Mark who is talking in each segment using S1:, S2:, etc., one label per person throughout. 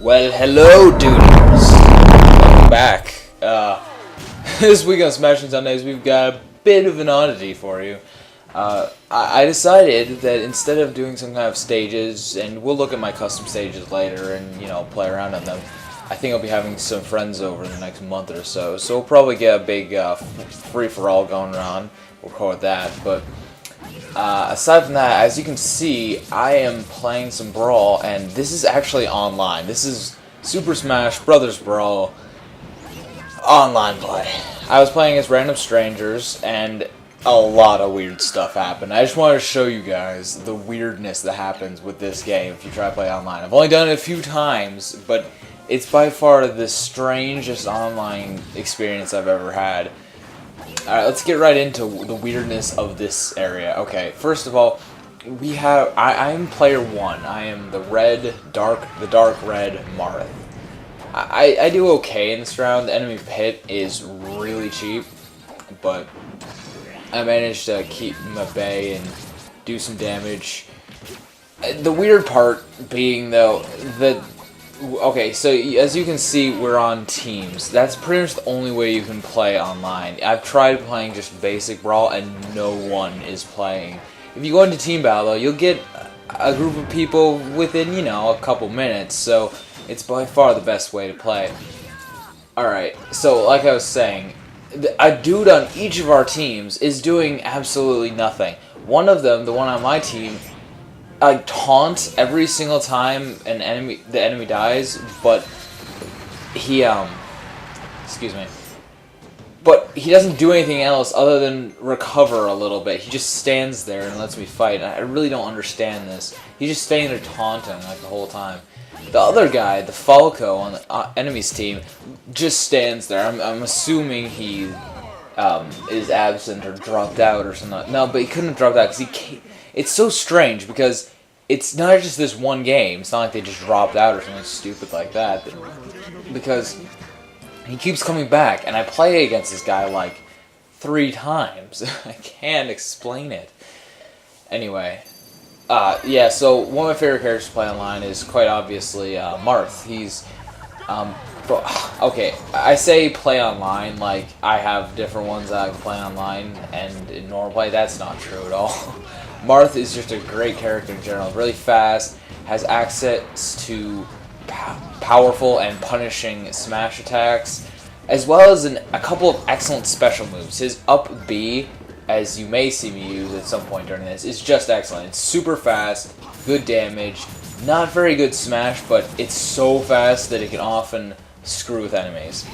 S1: Well, hello, dudes. Welcome back. This week on Smashing Sundays, we've got a bit of an oddity for you. I decided that instead of doing some kind of stages, and we'll look at my custom stages later and, play around on them, I think I'll be having some friends over in the next month or so. So we'll probably get a big free-for-all going on. We'll call it that, but aside from that, as you can see, I am playing some Brawl, and this is actually online. This is Super Smash Bros. Brawl online play. I was playing as random strangers, and a lot of weird stuff happened. I just wanted to show you guys the weirdness that happens with this game if you try to play online. I've only done it a few times, but it's by far the strangest online experience I've ever had. Alright, let's get right into the weirdness of this area. Okay, first of all, we have I'm player 1. I am the dark red Marth. I do okay in this round. The enemy pit is really cheap, but I managed to keep him at bay and do some damage. The weird part being, though, that okay, so as you can see, we're on teams. That's pretty much the only way you can play online. I've tried playing just basic Brawl, and no one is playing. If you go into team battle, though, you'll get a group of people within, a couple minutes, so it's by far the best way to play. Alright, so like I was saying, a dude on each of our teams is doing absolutely nothing. One of them, the one on my team, I taunt every single time the enemy dies, but he but he doesn't do anything else other than recover a little bit. He just stands there and lets me fight. And I really don't understand this. He's just standing there taunting like the whole time. The other guy, the Falco on the enemy's team, just stands there. I'm assuming he is absent or dropped out or something. No, but he couldn't have dropped out because he can't. It's so strange because it's not just this one game. It's not like they just dropped out or something stupid like that. Because he keeps coming back, and I play against this guy like 3 times. I can't explain it. Anyway, yeah. So one of my favorite characters to play online is quite obviously Marth. He's okay, I say play online like I have different ones that I can play online and in normal play. That's not true at all. Marth is just a great character in general. Really fast, has access to powerful and punishing smash attacks, as well as a couple of excellent special moves. His up B, as you may see me use at some point during this, is just excellent. It's super fast, good damage, not very good smash, but it's so fast that it can often screw with enemies.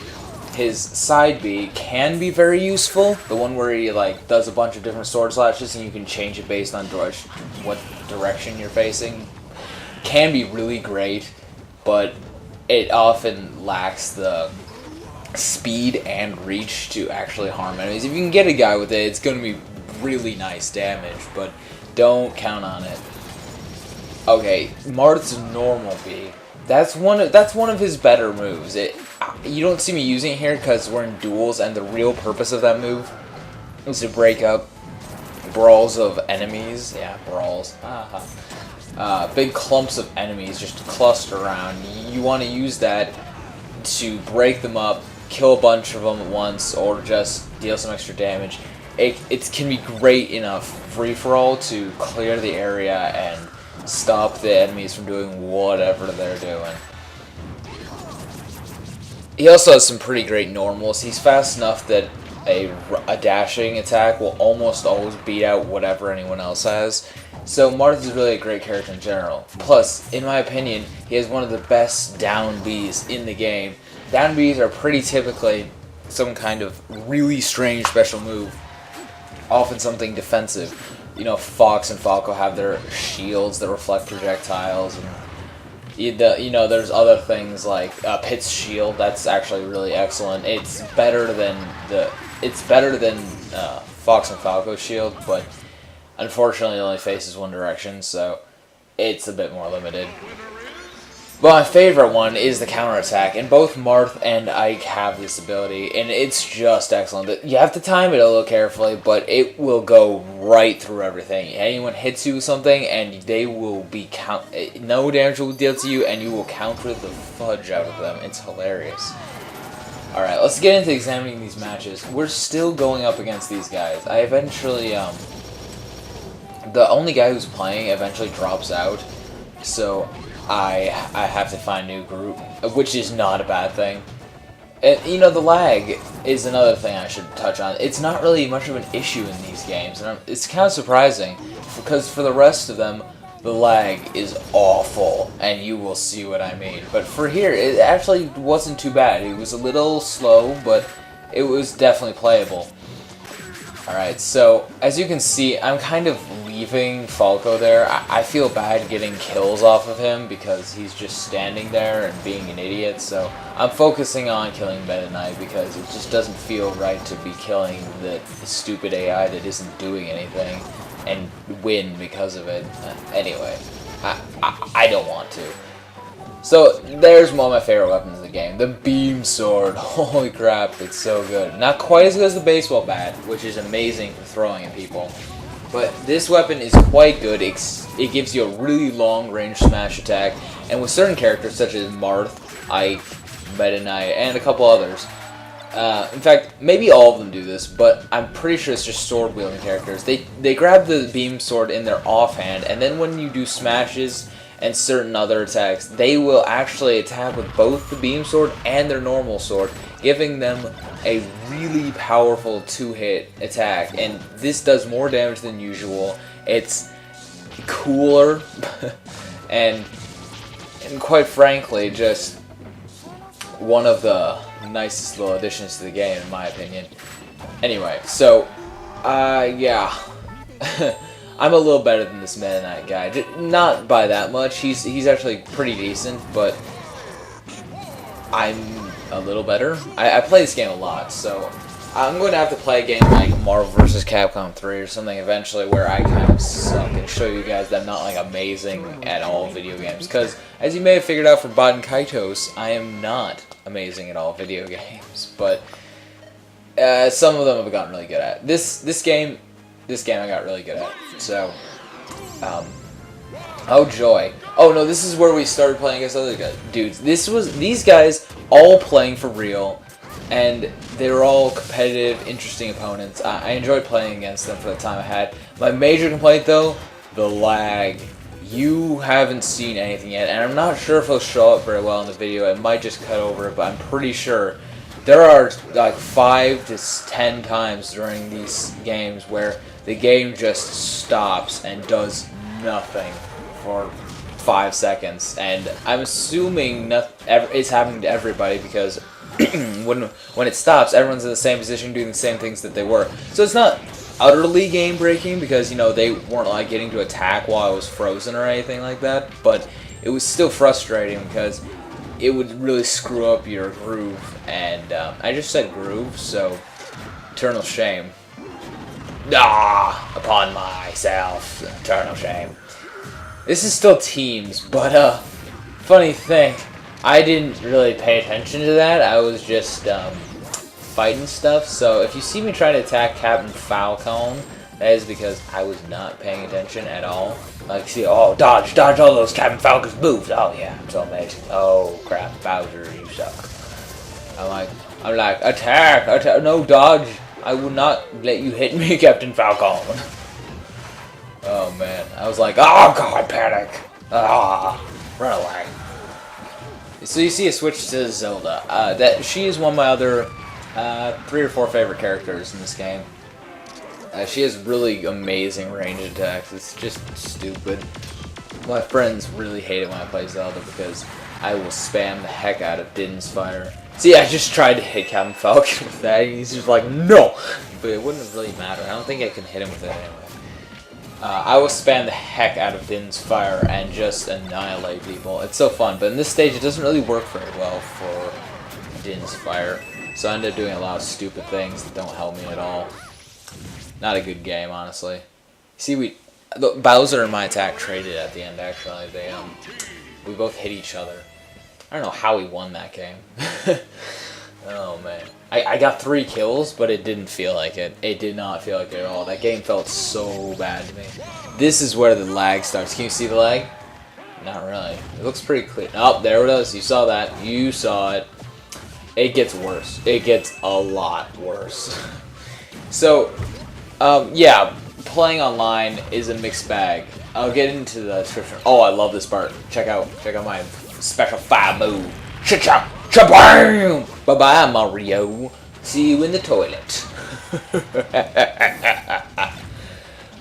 S1: His side B can be very useful, the one where he does a bunch of different sword slashes and you can change it based on what direction you're facing. Can be really great, but it often lacks the speed and reach to actually harm enemies. If you can get a guy with it, it's going to be really nice damage, but don't count on it. Okay, Marth's normal B. That's one of his better moves. You don't see me using it here because we're in duels, and the real purpose of that move is to break up brawls of enemies. Yeah, brawls. Big clumps of enemies just cluster around. You want to use that to break them up, kill a bunch of them at once, or just deal some extra damage. It can be great in a free-for-all to clear the area and stop the enemies from doing whatever they're doing. He also has some pretty great normals. He's fast enough that a dashing attack will almost always beat out whatever anyone else has. So Marth is really a great character in general. Plus, in my opinion, he has one of the best down Bs in the game. Down Bs are pretty typically some kind of really strange special move. Often something defensive. Fox and Falco have their shields that reflect projectiles, and there's other things like Pit's shield. That's actually really excellent. It's better than Fox and Falco's shield, but unfortunately it only faces one direction, so it's a bit more limited. But my favorite one is the counterattack, and both Marth and Ike have this ability, and it's just excellent. You have to time it a little carefully, but it will go right through everything. Anyone hits you with something, and they will be no damage will deal to you, and you will counter the fudge out of them. It's hilarious. Alright, let's get into examining these matches. We're still going up against these guys. I eventually, the only guy who's playing eventually drops out, so I have to find a new group, which is not a bad thing. And, you know, the lag is another thing I should touch on. It's not really much of an issue in these games, and it's kind of surprising, because for the rest of them, the lag is awful, and you will see what I mean. But for here, it actually wasn't too bad. It was a little slow, but it was definitely playable. Alright, so as you can see, I'm kind of leaving Falco there. I feel bad getting kills off of him because he's just standing there and being an idiot, so I'm focusing on killing Meta Knight because it just doesn't feel right to be killing the stupid AI that isn't doing anything and win because of it. Anyway, I don't want to. So, there's one of my favorite weapons in the game, the beam sword. Holy crap, it's so good. Not quite as good as the baseball bat, which is amazing for throwing at people, but this weapon is quite good. It gives you a really long range smash attack, and with certain characters such as Marth, Ike, Meta Knight, and a couple others, in fact, maybe all of them do this, but I'm pretty sure it's just sword-wielding characters. They grab the beam sword in their offhand, and then when you do smashes and certain other attacks, they will actually attack with both the beam sword and their normal sword, giving them a really powerful two-hit attack. And this does more damage than usual. It's cooler, and quite frankly, just one of the nicest little additions to the game, in my opinion. Anyway, so, yeah. I'm a little better than this Meta Knight guy. Not by that much. He's actually pretty decent, but I'm a little better. I play this game a lot, so I'm going to have to play a game like Marvel vs. Capcom 3 or something eventually where I kind of suck and show you guys that I'm not like amazing at all video games. Because as you may have figured out from Bot Kaitos, I am not amazing at all video games, but some of them I've gotten really good at. This game I got really good at. So, oh joy. Oh no, this is where we started playing against other dudes. These guys all playing for real, and they were all competitive, interesting opponents. I enjoyed playing against them for the time I had. My major complaint though, the lag. You haven't seen anything yet, and I'm not sure if it'll show up very well in the video. It might just cut over it, but I'm pretty sure there are like 5 to 10 times during these games where the game just stops and does nothing for 5 seconds, and I'm assuming it's happening to everybody because when it stops, everyone's in the same position doing the same things that they were. So it's not utterly game breaking because, you know, they weren't like getting to attack while I was frozen or anything like that, but it was still frustrating because it would really screw up your groove, and I just said groove, so eternal shame. Upon myself, eternal shame. This is still teams, but funny thing, I didn't really pay attention to that. I was just fighting stuff, so if you see me trying to attack Captain Falcon, that is because I was not paying attention at all. Like, see, oh, dodge all those Captain Falcon's moves. Oh yeah, I'm so amazing. Oh crap, Bowser, you suck. I'm like, attack, no, dodge. I will not let you hit me, Captain Falcon. Oh man, I was like, oh god, panic. Run away. So you see a switch to Zelda. She is one of my other 3 or 4 favorite characters in this game. She has really amazing range attacks. It's just stupid. My friends really hate it when I play Zelda because I will spam the heck out of Din's Fire. See, I just tried to hit Captain Falcon with that, and he's just like, no! But it wouldn't really matter. I don't think I can hit him with it anyway. I will spam the heck out of Din's Fire and just annihilate people. It's so fun, but in this stage it doesn't really work very well for Din's Fire. So I end up doing a lot of stupid things that don't help me at all. Not a good game, honestly. See, Bowser and my attack traded at the end. Actually, we both hit each other. I don't know how we won that game. Oh man, I got 3 kills, but it didn't feel like it. It did not feel like it at all. That game felt so bad to me. This is where the lag starts. Can you see the lag? Not really. It looks pretty clean. Oh, there it is. You saw that. You saw it. It gets worse. It gets a lot worse. So, yeah, playing online is a mixed bag. I'll get into the description. Oh, I love this part. Check out my special 5 move. Cha-cha! Cha-bam! Bye-bye, Mario. See you in the toilet.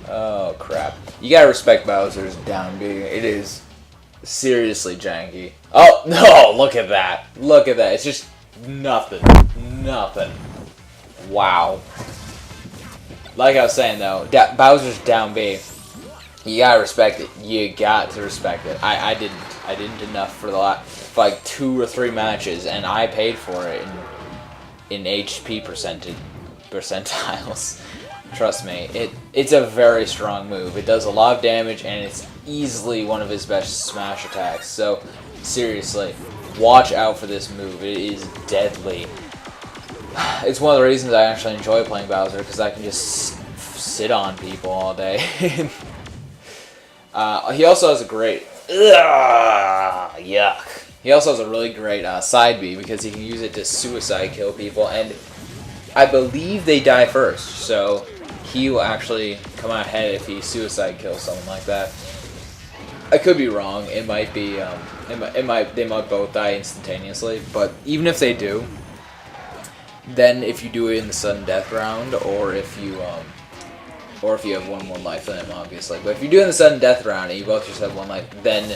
S1: Oh, crap. You gotta respect Bowser's down B. It is seriously janky. Oh, no, look at that. Look at that. It's just nothing. Nothing. Wow. Like I was saying, though, Bowser's down B. You gotta respect it. You got to respect it. I didn't enough for like 2 or 3 matches, and I paid for it in HP percentiles. Trust me, it's a very strong move. It does a lot of damage, and it's easily one of his best smash attacks. So seriously, watch out for this move. It is deadly. It's one of the reasons I actually enjoy playing Bowser, because I can just sit on people all day. He also has a great... yuck. He also has a really great side B, because he can use it to suicide kill people, and I believe they die first, so he will actually come out ahead if he suicide kills someone like that. I could be wrong. It might be they might both die instantaneously, but even if they do, then if you do it in the sudden death round, or if you have 1 more life in him, obviously. But if you do it in the sudden death round and you both just have 1 life, then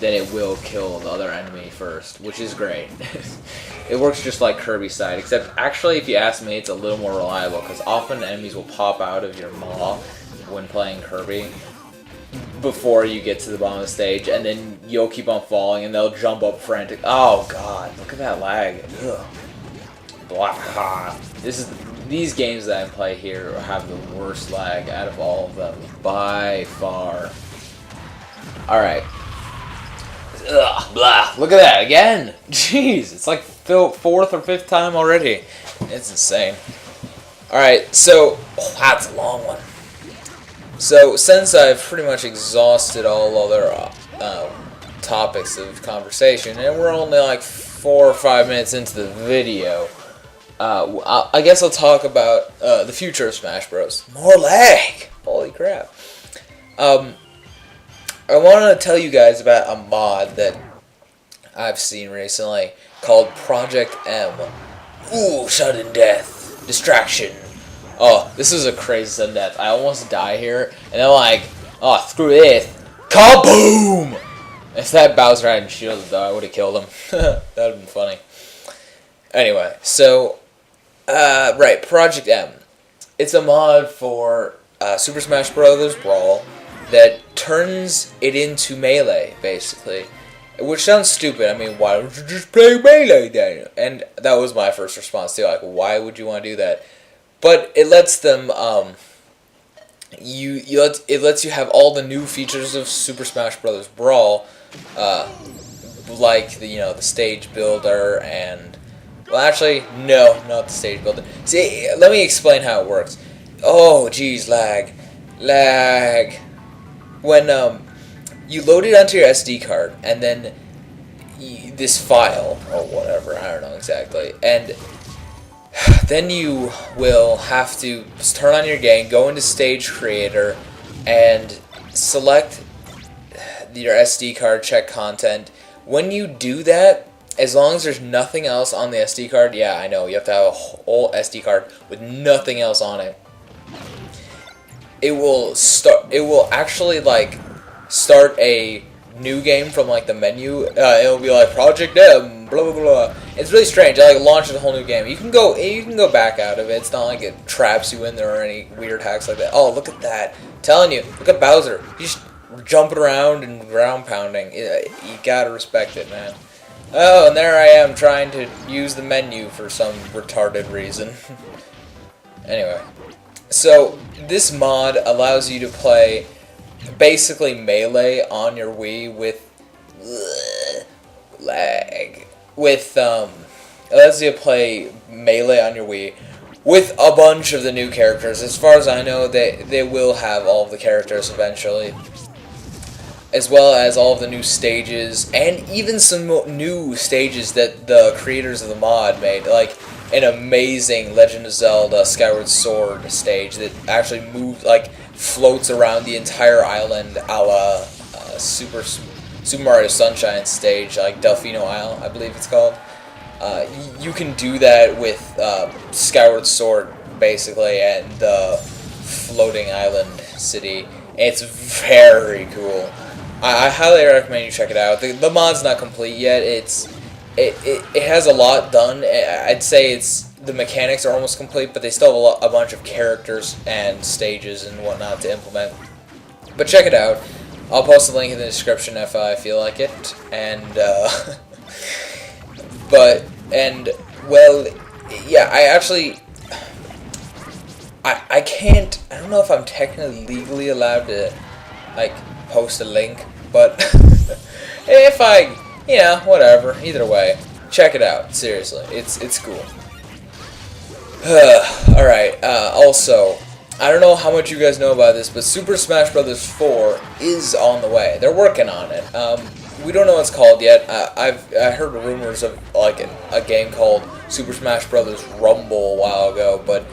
S1: it will kill the other enemy first, which is great. It works just like Kirby's side, except actually, if you ask me, it's a little more reliable, because often enemies will pop out of your maw when playing Kirby before you get to the bottom of the stage, and then you'll keep on falling, and they'll jump up frantic. Oh god, look at that lag. Ugh. Blah. These games that I play here have the worst lag out of all of them, by far. Alright. Ugh, blah. Look at that, again! Jeez, it's like 4th or 5th time already. It's insane. Alright, so... Oh, that's a long one. So, since I've pretty much exhausted all other topics of conversation, and we're only like 4 or 5 minutes into the video, I guess I'll talk about the future of Smash Bros. More lag! Holy crap. I want to tell you guys about a mod that I've seen recently called Project M. Ooh, sudden death. Distraction. Oh, this is a crazy sudden death. I almost die here, and I'm like, oh, screw this. Kaboom! If that Bowser hadn't shielded, though, I would have killed him. That would have been funny. Anyway, so, right, Project M. It's a mod for Super Smash Bros. Brawl that turns it into Melee, basically. Which sounds stupid. I mean, why don't you just play Melee then? And that was my first response too. Like, why would you want to do that? But it lets them, it lets you have all the new features of Super Smash Bros. Brawl, like the stage builder and, well, actually, no, not the stage builder. See, let me explain how it works. Oh, geez, lag. When you load it onto your SD card, and then this file, or whatever, I don't know exactly, and then you will have to turn on your game, go into Stage Creator, and select your SD card, check content. When you do that, as long as there's nothing else on the SD card, yeah, I know, you have to have a whole SD card with nothing else on it. It will actually, like, start a new game from, like, the menu. It'll be like Project M, blah blah blah. It's really strange. It, like, launches a whole new game. You can go back out of it. It's not like it traps you in there or any weird hacks like that. Oh, look at that! I'm telling you, look at Bowser. He's jumping around and ground pounding. You gotta respect it, man. Oh, and there I am trying to use the menu for some retarded reason. Anyway. So, this mod allows you to play basically melee on your Wii with lag. With it lets you play melee on your Wii with a bunch of the new characters. As far as I know, they will have all of the characters eventually, as well as all of the new stages, and even some new stages that the creators of the mod made, like an amazing Legend of Zelda Skyward Sword stage that actually moves, like, floats around the entire island, a la Super Mario Sunshine stage, like Delfino Isle, I believe it's called. You can do that with Skyward Sword, basically, and the floating island city. It's very cool. I highly recommend you check it out. The mod's not complete yet. It has a lot done. I'd say the mechanics are almost complete, but they still have a bunch of characters and stages and whatnot to implement. But check it out. I'll post a link in the description if I feel like it. And well, yeah. I can't. I don't know if I'm technically legally allowed to, like, post a link, but if whatever. Either way, check it out. Seriously, it's cool. Alright, also, I don't know how much you guys know about this, but Super Smash Bros. 4 is on the way. They're working on it. We don't know what it's called yet. I heard rumors of, like, a game called Super Smash Bros. Rumble a while ago, but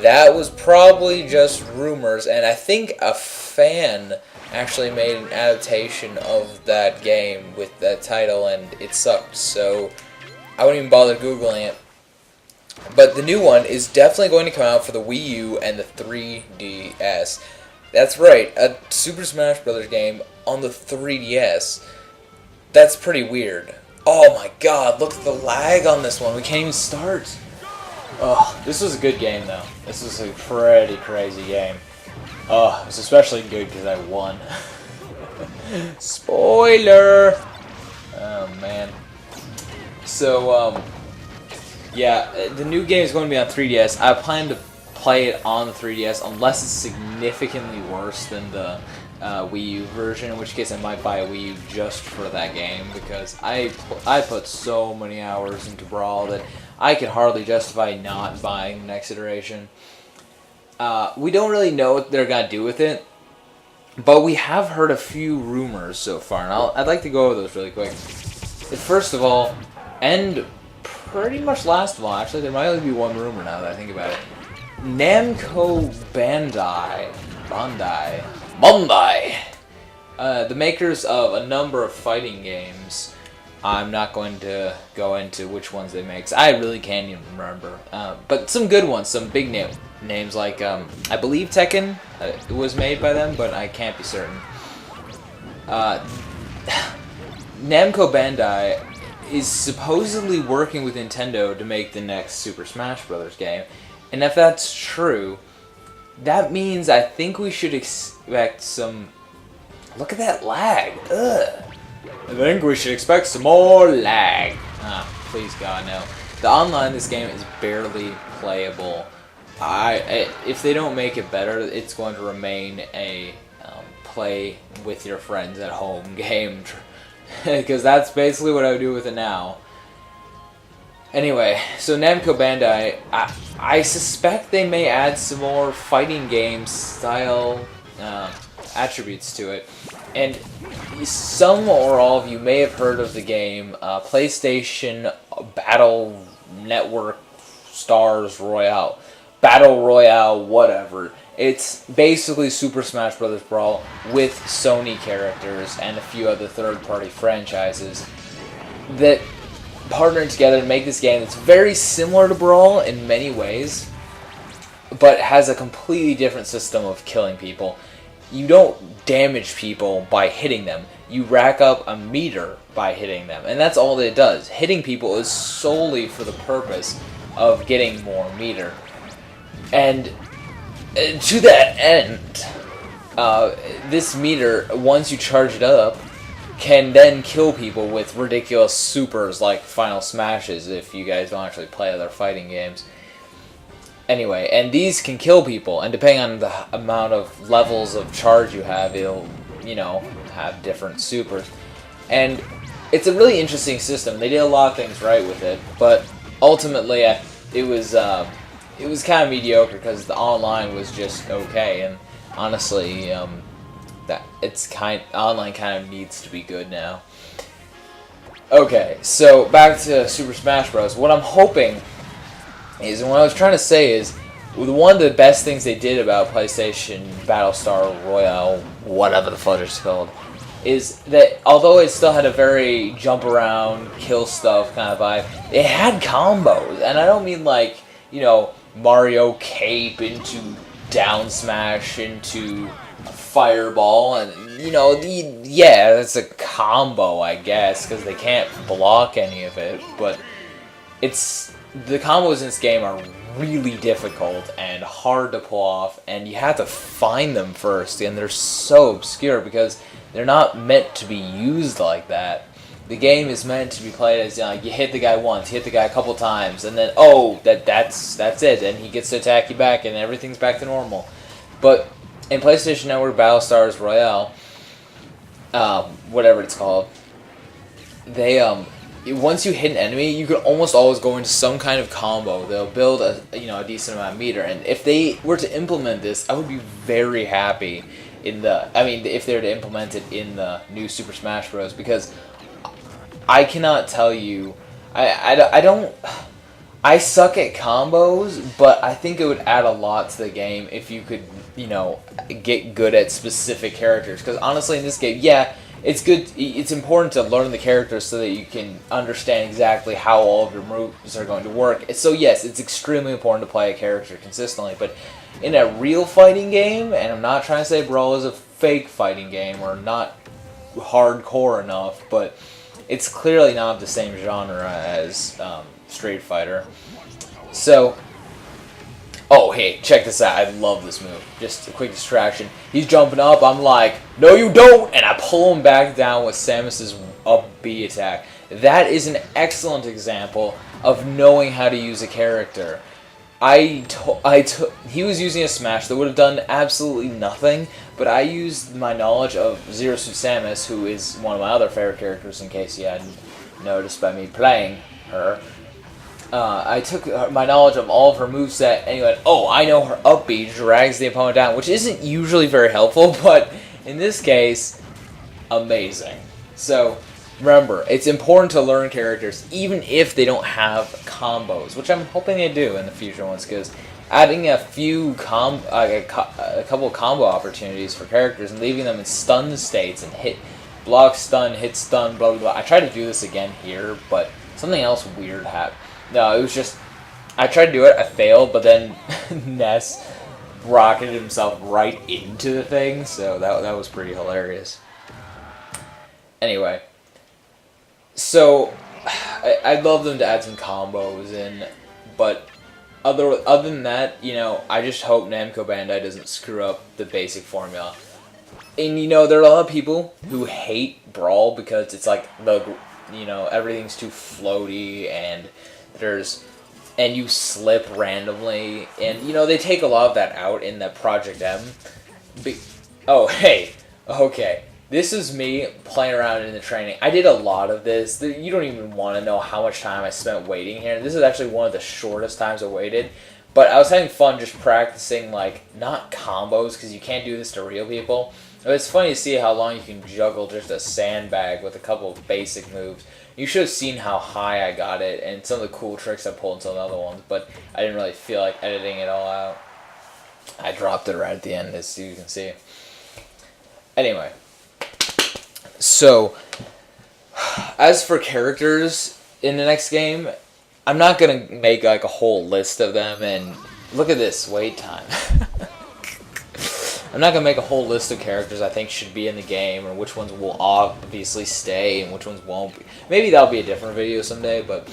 S1: that was probably just rumors, and I think a fan actually made an adaptation of that game with that title, and it sucked, so I wouldn't even bother Googling it. But the new one is definitely going to come out for the Wii U and the 3DS. That's right, a Super Smash Bros. Game on the 3DS. That's pretty weird. Oh my god, look at the lag on this one. We can't even start. Oh, this was a good game, though. This was a pretty crazy game. Oh, it was especially good because I won. Spoiler! Oh, man. So, yeah, the new game is going to be on 3DS. I plan to play it on the 3DS unless it's significantly worse than the Wii U version, in which case I might buy a Wii U just for that game, because I put so many hours into Brawl that I could hardly justify not buying the next iteration. We don't really know what they're going to do with it, but we have heard a few rumors so far, and I'd like to go over those really quick. First of all, and pretty much last of all, actually, there might only be one rumor now that I think about it. Namco Bandai, the makers of a number of fighting games. I'm not going to go into which ones they make, 'cause I really can't even remember. But some good ones, some big names like, I believe Tekken was made by them, but I can't be certain. Namco Bandai is supposedly working with Nintendo to make the next Super Smash Bros. Game. And if that's true, that means I think we should expect some... Look at that lag. Ugh. I think we should expect some more lag. Please God, no. The online in this game is barely playable. If they don't make it better, it's going to remain a play with your friends at home game. Because that's basically what I would do with it now. Anyway, so Namco Bandai, I suspect they may add some more fighting game style attributes to it. And some or all of you may have heard of the game PlayStation Battle Network Stars Royale. Battle Royale, whatever. It's basically Super Smash Bros. Brawl with Sony characters and a few other third-party franchises that partnered together to make this game that's very similar to Brawl in many ways, but has a completely different system of killing people. You don't damage people by hitting them. You rack up a meter by hitting them, and that's all that it does. Hitting people is solely for the purpose of getting more meter. And to that end, this meter, once you charge it up, can then kill people with ridiculous supers like Final Smashes, if you guys don't actually play other fighting games. Anyway, and these can kill people, and depending on the amount of levels of charge you have, it'll, you know, have different supers. And it's a really interesting system. They did a lot of things right with it, but ultimately it was kind of mediocre because the online was just okay, and honestly, that online kind of needs to be good now. Okay, so back to Super Smash Bros. What I'm hoping is, and what I was trying to say is, one of the best things they did about PlayStation Battlestar Royale, whatever the fudge it's called, is that although it still had a very jump around, kill stuff kind of vibe, it had combos. And I don't mean like, you know, Mario Cape into down smash into fireball, and you know, yeah, that's a combo, I guess, because they can't block any of it, but the combos in this game are really difficult and hard to pull off, and you have to find them first, and they're so obscure because they're not meant to be used like that. The game is meant to be played as, you know, you hit the guy once, hit the guy a couple times, and then, oh, that's it, and he gets to attack you back, and everything's back to normal. But in PlayStation Network Battlestars Royale, whatever it's called, they, once you hit an enemy, you can almost always go into some kind of combo. They'll build a decent amount of meter, and if they were to implement this, I would be very happy if they were to implement it in the new Super Smash Bros. Because I cannot tell you, I suck at combos, but I think it would add a lot to the game if you could, you know, get good at specific characters. Because honestly, in this game, yeah, it's good. It's important to learn the characters so that you can understand exactly how all of your moves are going to work. So yes, it's extremely important to play a character consistently. But in a real fighting game, and I'm not trying to say Brawl is a fake fighting game or not hardcore enough, but it's clearly not the same genre as Street Fighter. So, oh hey, check this out. I love this move. Just a quick distraction. He's jumping up. I'm like, no you don't! And I pull him back down with Samus's up B attack. That is an excellent example of knowing how to use a character. He was using a smash that would have done absolutely nothing, but I used my knowledge of Zero Suit Samus, who is one of my other favorite characters, in case you hadn't noticed by me playing her. I took my knowledge of all of her moveset and went, oh, I know her up B drags the opponent down, which isn't usually very helpful, but in this case, amazing. So, remember, it's important to learn characters, even if they don't have combos, which I'm hoping they do in the future ones, because adding a couple combo opportunities for characters and leaving them in stun states and block stun, hit stun, blah blah blah. I tried to do this again here, but something else weird happened. No, it was just, I tried to do it, I failed, but then Ness rocketed himself right into the thing, so that was pretty hilarious. Anyway, so I'd love them to add some combos in, but other than that, you know, I just hope Namco Bandai doesn't screw up the basic formula. And you know, there are a lot of people who hate Brawl because it's like everything's too floaty and you slip randomly, and you know, they take a lot of that out in the Project M. Oh hey, okay. This is me playing around in the training. I did a lot of this. You don't even want to know how much time I spent waiting here. This is actually one of the shortest times I waited. But I was having fun just practicing, like, not combos, because you can't do this to real people. But it's funny to see how long you can juggle just a sandbag with a couple of basic moves. You should have seen how high I got it, and some of the cool tricks I pulled into the other ones, but I didn't really feel like editing it all out. I dropped it right at the end, as you can see. Anyway. So, as for characters in the next game, I'm not going to make like a whole list of them, and look at this, wait time. I'm not going to make a whole list of characters I think should be in the game, or which ones will obviously stay and which ones won't be. Maybe that'll be a different video someday, but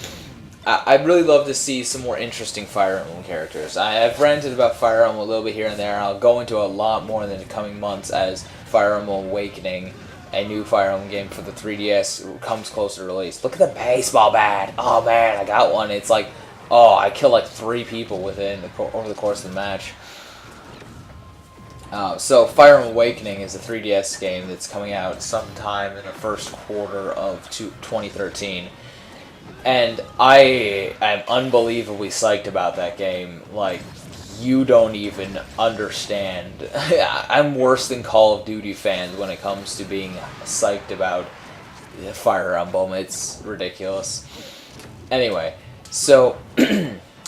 S1: I'd really love to see some more interesting Fire Emblem characters. I've ranted about Fire Emblem a little bit here and there, and I'll go into a lot more in the coming months as Fire Emblem Awakening, a new Fire Emblem game for the 3DS, comes closer to release. Look at the baseball bat. Oh man, I got one. It's like Oh, I killed like 3 people over the course of the match. So Fire Emblem Awakening is a 3DS game that's coming out sometime in the first quarter of 2013. And I am unbelievably psyched about that game. Like, you don't even understand. I'm worse than Call of Duty fans when it comes to being psyched about Fire Emblem. It's ridiculous. Anyway, so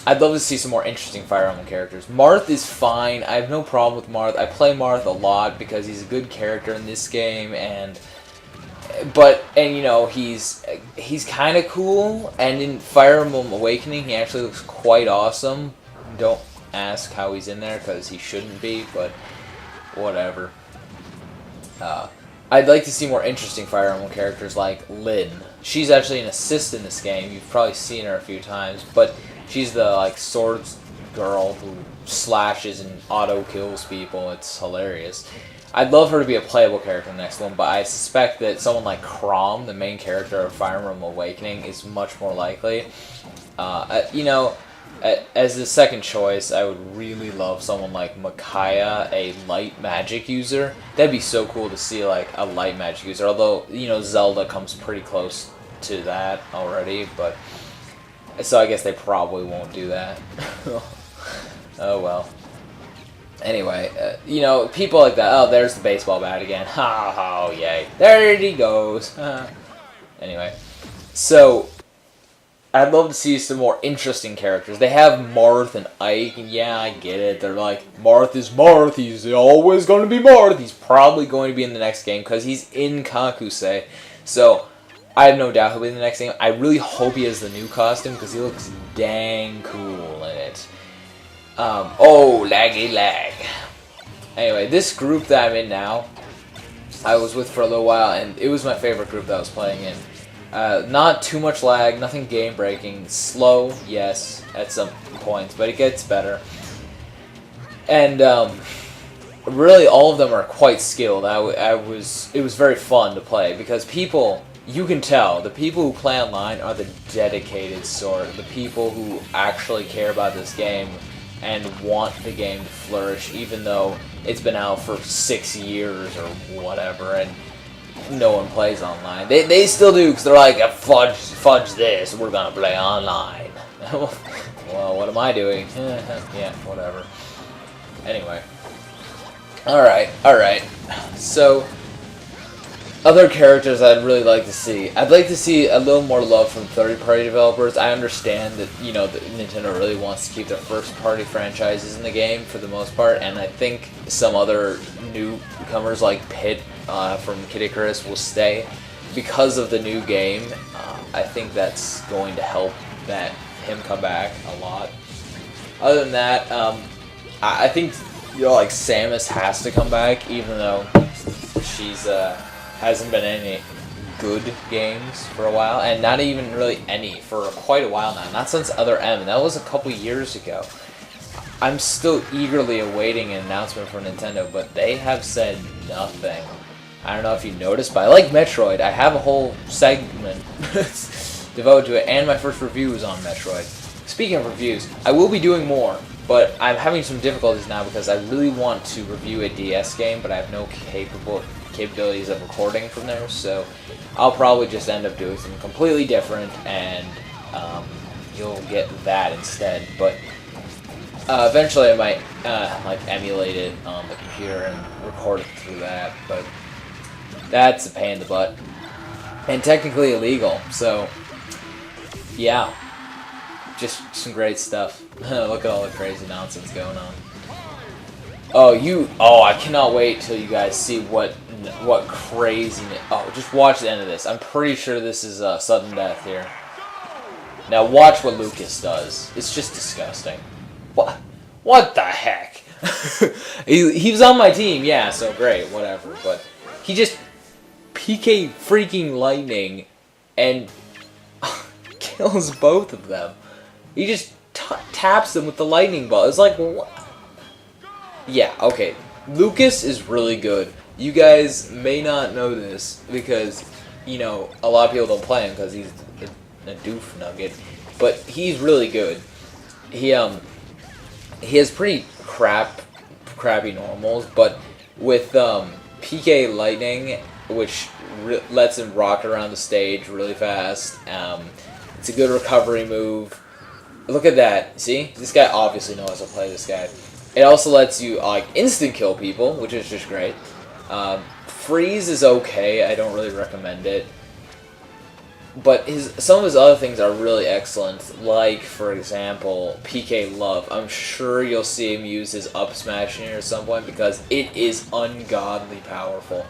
S1: I'd love to see some more interesting Fire Emblem characters. Marth is fine. I have no problem with Marth. I play Marth a lot because he's a good character in this game, and you know, he's kind of cool. And in Fire Emblem Awakening, he actually looks quite awesome. Don't ask how he's in there because he shouldn't be, but whatever. I'd like to see more interesting Fire Emblem characters like Lyn. She's actually an assist in this game. You've probably seen her a few times, but she's the like swords girl who slashes and auto kills people. It's hilarious. I'd love her to be a playable character in the next one, but I suspect that someone like Chrom, the main character of Fire Emblem Awakening, is much more likely. You know, as the second choice, I would really love someone like Micaiah, a light magic user. That'd be so cool to see, like, a light magic user. Although, you know, Zelda comes pretty close to that already, but so I guess they probably won't do that. Oh well. Anyway, you know, people like that. Oh, there's the baseball bat again. Ha ha, yay. There he goes. Anyway, so I'd love to see some more interesting characters. They have Marth and Ike, and yeah, I get it. They're like, Marth is Marth. He's always going to be Marth. He's probably going to be in the next game because he's in Kakusei. So I have no doubt he'll be in the next game. I really hope he has the new costume because he looks dang cool in it. Oh, laggy lag. Anyway, this group that I'm in now, I was with for a little while, and it was my favorite group that I was playing in. Not too much lag, nothing game breaking. Slow, yes, at some points, but it gets better. And really, all of them are quite skilled. It was very fun to play because people, you can tell, the people who play online are the dedicated sort, the people who actually care about this game and want the game to flourish, even though it's been out for 6 years or whatever, and no one plays online. They still do, because they're like, fudge this, we're gonna play online. Well, what am I doing? Yeah, whatever. Anyway. Alright. So, other characters I'd really like to see. I'd like to see a little more love from third-party developers. I understand that, you know, that Nintendo really wants to keep their first-party franchises in the game for the most part, and I think some other newcomers like Pit from Kid Icarus will stay because of the new game. I think that's going to help him come back a lot. Other than that, I think, you know, like, Samus has to come back, even though she's hasn't been any good games for a while, and not even really any for quite a while now. Not since Other M, and that was a couple years ago. I'm still eagerly awaiting an announcement from Nintendo, but they have said nothing. I don't know if you noticed, but I like Metroid. I have a whole segment devoted to it, and my first review is on Metroid. Speaking of reviews, I will be doing more, but I'm having some difficulties now because I really want to review a DS game, but I have no capabilities of recording from there, so I'll probably just end up doing something completely different, and you'll get that instead. But eventually I might like emulate it on the computer and record it through that, but that's a pain in the butt and technically illegal. So yeah, just some great stuff. Look at all the crazy nonsense going on. Oh, I cannot wait till you guys see what craziness. Oh, just watch the end of this. I'm pretty sure this is sudden death here. Now watch what Lucas does. It's just disgusting. What the heck? he was on my team, yeah, so great, whatever. But he just PK freaking lightning and kills both of them. He just taps them with the lightning ball. It's like, what? Yeah, okay. Lucas is really good. You guys may not know this because, you know, a lot of people don't play him because he's a doof nugget. But he's really good. he has pretty crappy normals, but with PK Lightning, which lets him rock around the stage really fast. It's a good recovery move. Look at that. See? This guy obviously knows how to play this guy. It also lets you like instant kill people, which is just great. Freeze is okay. I don't really recommend it. But some of his other things are really excellent, like, for example, PK Love. I'm sure you'll see him use his up smash here at some point because it is ungodly powerful.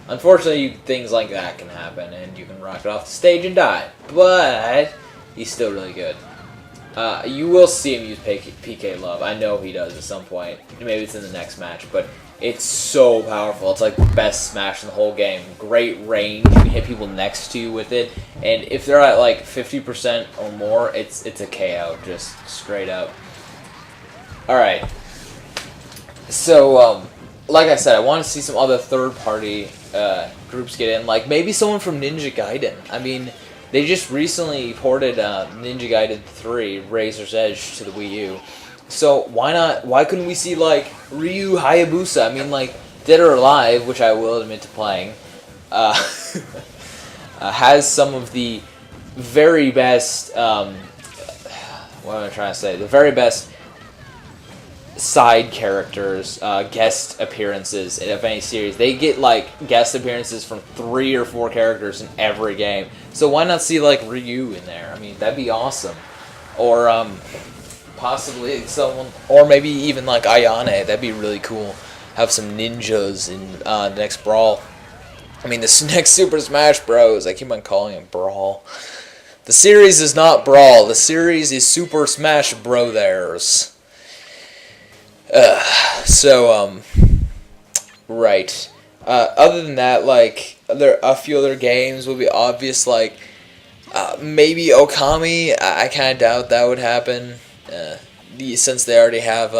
S1: Unfortunately, things like that can happen, and you can rock it off the stage and die. But he's still really good. You will see him use PK Love. I know he does at some point. Maybe it's in the next match, but it's so powerful. It's like the best smash in the whole game. Great range. You can hit people next to you with it. And if they're at like 50% or more, it's a KO, just straight up. Alright. So, like I said, I want to see some other third-party groups get in. Like maybe someone from Ninja Gaiden. I mean, they just recently ported Ninja Gaiden 3, Razor's Edge, to the Wii U. So why not? Why couldn't we see like Ryu Hayabusa? I mean, like Dead or Alive, which I will admit to playing, has some of the very best. What am I trying to say? The very best side characters, guest appearances of any series. They get like guest appearances from 3 or 4 characters in every game. So why not see like Ryu in there? I mean, that'd be awesome. Or possibly someone, or maybe even like Ayane. That'd be really cool. Have some ninjas in the next Brawl. I mean, this next Super Smash Bros. I keep on calling it Brawl. The series is not Brawl. The series is Super Smash Brothers. Right. Other than that, like, a few other games will be obvious, like, maybe Okami. I kind of doubt that would happen, since they already have,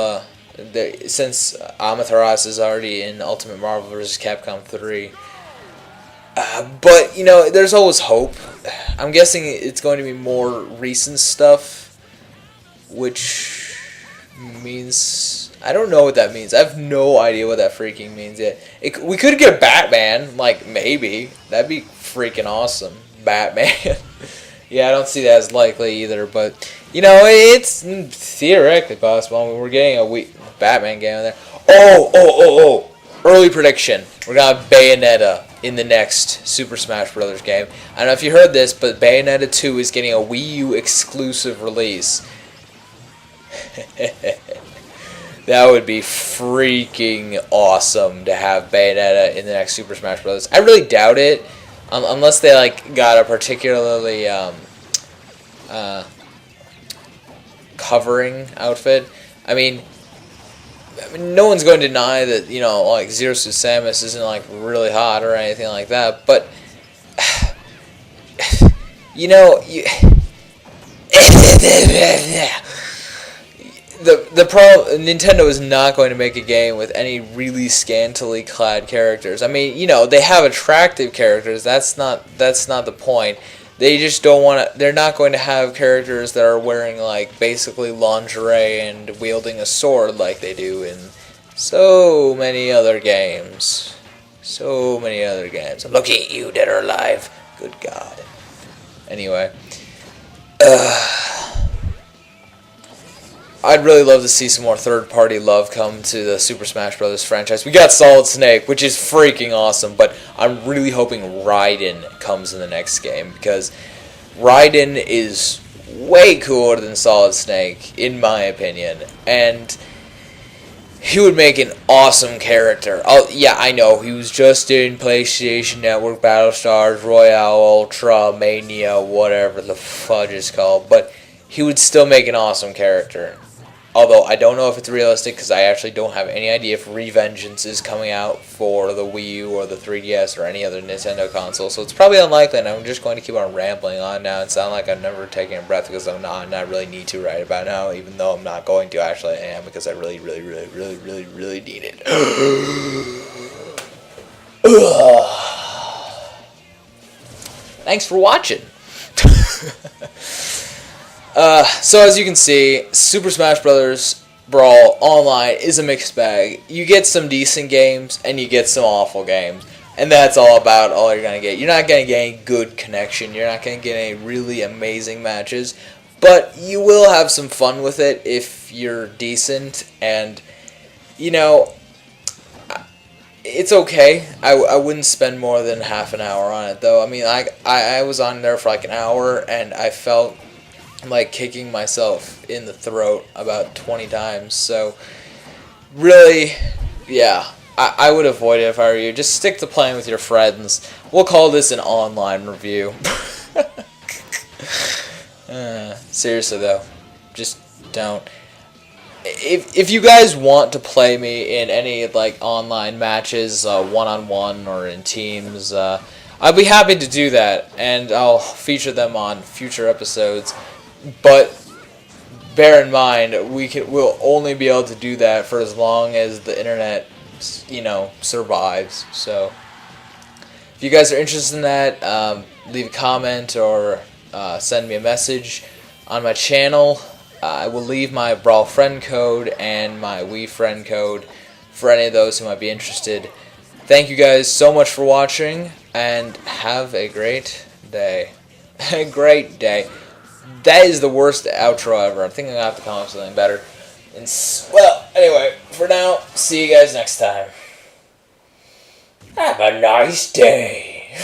S1: since Amaterasu is already in Ultimate Marvel vs. Capcom 3. But, you know, there's always hope. I'm guessing it's going to be more recent stuff, which means... I don't know what that means. I have no idea what that freaking means yet. We could get Batman, like, maybe. That'd be freaking awesome. Batman. Yeah, I don't see that as likely either, but, you know, it's theoretically possible. I mean, we're getting a Batman game in there. Oh! Early prediction. We're going to have Bayonetta in the next Super Smash Bros. Game. I don't know if you heard this, but Bayonetta 2 is getting a Wii U exclusive release. That would be freaking awesome to have Bayonetta in the next Super Smash Bros. I really doubt it, unless they like got a particularly covering outfit. I mean, no one's going to deny that, you know, like Zero Suit Samus isn't like really hot or anything like that, but you know, The problem, Nintendo is not going to make a game with any really scantily clad characters. I mean, you know, they have attractive characters. That's not the point. They just don't want to. They're not going to have characters that are wearing like basically lingerie and wielding a sword like they do in so many other games. So many other games. I'm looking at you, Dead or Alive. Good God. Anyway. I'd really love to see some more third-party love come to the Super Smash Bros. Franchise. We got Solid Snake, which is freaking awesome, but I'm really hoping Raiden comes in the next game, because Raiden is way cooler than Solid Snake, in my opinion, and he would make an awesome character. Yeah, I know, he was just in PlayStation Network, Battlestars, Royale, Ultra, Mania, whatever the fudge is called, but he would still make an awesome character. Although, I don't know if it's realistic, because I actually don't have any idea if Revengeance is coming out for the Wii U or the 3DS or any other Nintendo console, so it's probably unlikely, and I'm just going to keep on rambling on now and sound like I'm never taking a breath, because I'm not really need to right about now, even though I'm not going to. Actually, I am, because I really need it. Thanks for watching. So as you can see, Super Smash Bros. Brawl Online is a mixed bag. You get some decent games, and you get some awful games. And that's all you're going to get. You're not going to get any good connection. You're not going to get any really amazing matches. But you will have some fun with it if you're decent. And, you know, it's okay. I wouldn't spend more than half an hour on it, though. I mean, I was on there for like an hour, and I felt like kicking myself in the throat about 20 times. So, really, yeah, I would avoid it if I were you. Just stick to playing with your friends. We'll call this an online review. Seriously, though, just don't. If you guys want to play me in any like online matches, one-on-one or in teams, I'll be happy to do that, and I'll feature them on future episodes. But bear in mind, we'll only be able to do that for as long as the internet, survives. So if you guys are interested in that, leave a comment or send me a message on my channel. I will leave my Brawl Friend code and my Wii Friend code for any of those who might be interested. Thank you guys so much for watching, and have a great day. A great day. That is the worst outro ever. I think I'm going to have to come up with something better. Well, anyway, for now, see you guys next time. Have a nice day.